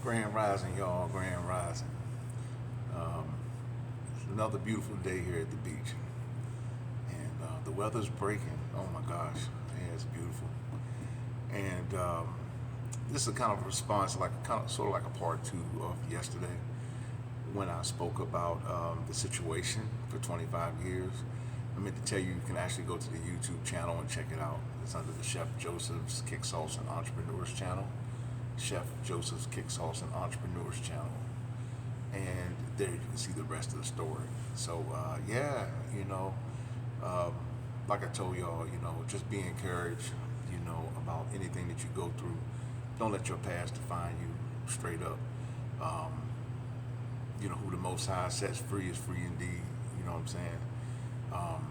Grand Rising, y'all. Grand Rising. Um, it's another beautiful day here at the beach, and the weather's breaking. Oh my gosh, yeah, it's beautiful. And this is a kind of response, like kind of sort of like a part two of yesterday when I spoke about the situation for 25 years. I meant to tell you, you can actually go to the YouTube channel and check it out. It's under the Chef Joseph's Kick Sauce and Entrepreneurs channel. Chef Joseph's Kick Sauce and Entrepreneurs channel. And there you can see the rest of the story. So, yeah, um, like I told y'all, just be encouraged, about anything that you go through. Don't let your past define you straight up. Um, who the Most High sets free is free indeed. You know what I'm saying? Um,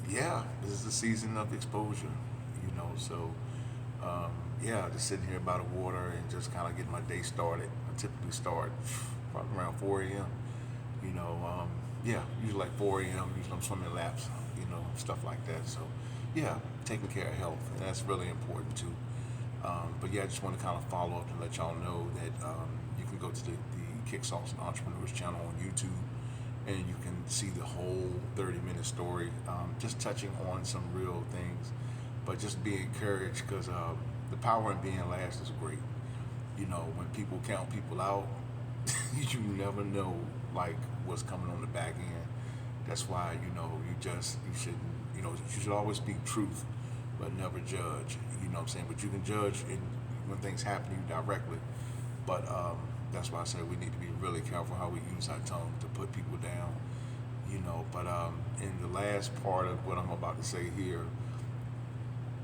yeah, this is the season of exposure. So um, yeah, just sitting here by the water and just kind of getting my day started. I typically start probably around 4 a.m. Yeah, usually like 4 a.m. Usually I'm swimming laps, stuff like that. So yeah, taking care of health, and that's really important too. But yeah, I just want to kind of follow up and let y'all know that you can go to the Kick Sauce and Entrepreneurs channel on YouTube, and you can see the whole 30-minute story, just touching on some real things. But just be encouraged because the power in being last is great. When people count people out, you never know like what's coming on the back end. That's why you shouldn't you should always speak truth, but never judge. You know what I'm saying? But you can judge when things happen to you directly. But that's why I say we need to be really careful how we use our tongue to put people down. But in the last part of what I'm about to say here,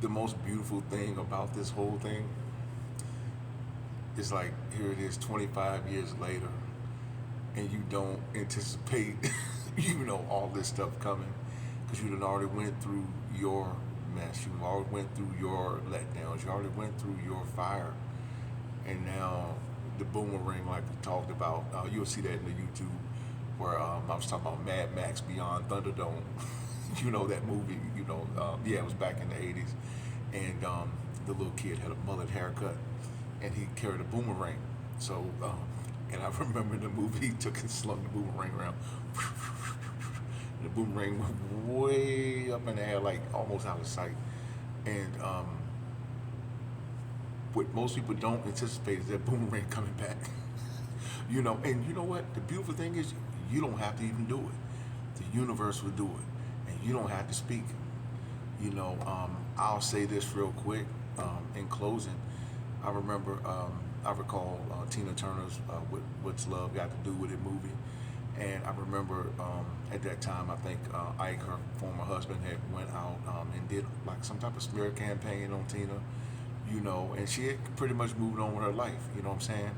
the most beautiful thing about this whole thing is like here it is 25 years later, and you don't anticipate all this stuff coming because you done already went through your mess, you already went through your letdowns, you already went through your fire, and now the boomerang, like we talked about, you'll see that in the YouTube where I was talking about Mad Max Beyond Thunderdome. That movie. Yeah, it was back in the '80s, and the little kid had a mullet haircut, and he carried a boomerang. So, and I remember in the movie he took and slung the boomerang around. The boomerang went way up in the air, like almost out of sight. And what most people don't anticipate is that boomerang coming back. And you know what? The beautiful thing is you don't have to even do it. The universe will do it, and you don't have to speak. I'll say this real quick in closing. I recall Tina Turner's "What's Love Got to Do with It" movie, and I remember at that time I think Ike, her former husband, had went out and did like some type of smear campaign on Tina, and she had pretty much moved on with her life. You know what I'm saying?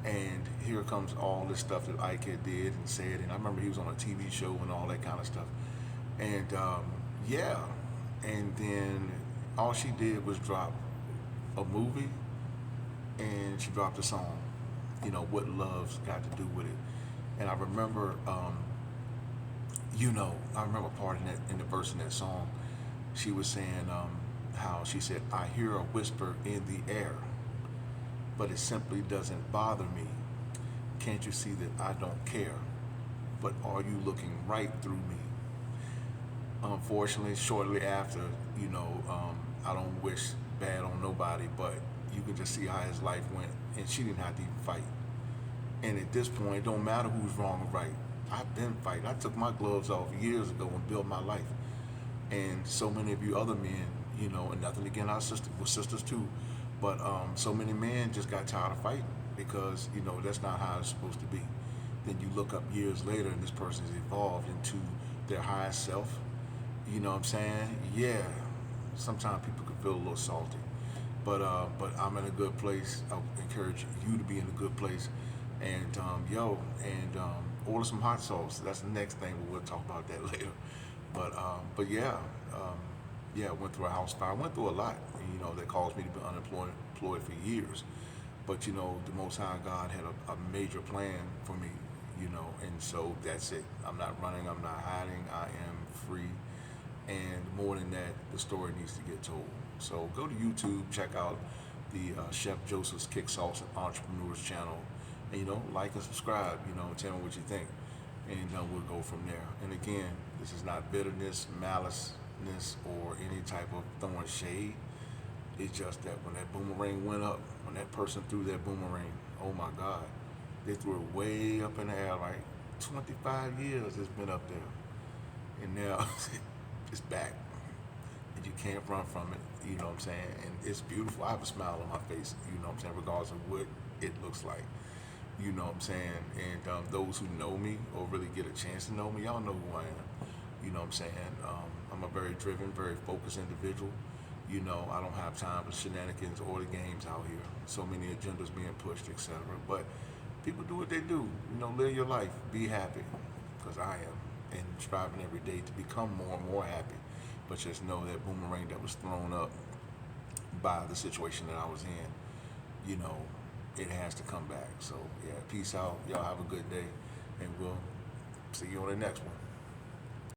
And here comes all this stuff that Ike had did and said, and I remember he was on a TV show and all that kind of stuff. And yeah, and then all she did was drop a movie, and she dropped a song. What love's got to do with it. And I remember, I remember part in the verse in that song. She was saying how she said, "I hear a whisper in the air, but it simply doesn't bother me. Can't you see that I don't care? But are you looking right through me?" Unfortunately, shortly after, I don't wish bad on nobody, but you could just see how his life went, and she didn't have to even fight. And at this point, it don't matter who's wrong or right. I've been fighting. I took my gloves off years ago and built my life. And so many of you other men, and nothing against our sisters, we're sisters too, but so many men just got tired of fighting because, that's not how it's supposed to be. Then you look up years later and this person's evolved into their highest self. You know what I'm saying? Yeah, sometimes people can feel a little salty. But I'm in a good place. I encourage you to be in a good place. And order some hot sauce. That's the next thing, but we'll talk about that later. But yeah, I went through a house fire. I went through a lot, that caused me to be unemployed for years. But the Most High God had a major plan for me, and so that's it. I'm not running. I'm not hiding. I am free. And more than that, the story needs to get told. So go to YouTube, check out the Chef Joseph's Kick Sauce and Entrepreneurs channel. And, like and subscribe, tell me what you think. And we'll go from there. And again, this is not bitterness, maliceness, or any type of throwing shade. It's just that when that boomerang went up, when that person threw that boomerang, oh my God, they threw it way up in the air, like 25 years it's been up there. And now it's back. And you can't run from it, you know what I'm saying? And it's beautiful. I have a smile on my face, regardless of what it looks like. You know what I'm saying? And those who know me or really get a chance to know me, y'all know who I am. You know what I'm saying? I'm a very driven, very focused individual. I don't have time for shenanigans or the games out here. So many agendas being pushed, etc. But people do what they do. Live your life. Be happy, because I am. And striving every day to become more and more happy. But just know that boomerang that was thrown up by the situation that I was in, it has to come back. So, yeah, peace out. Y'all have a good day. And we'll see you on the next one.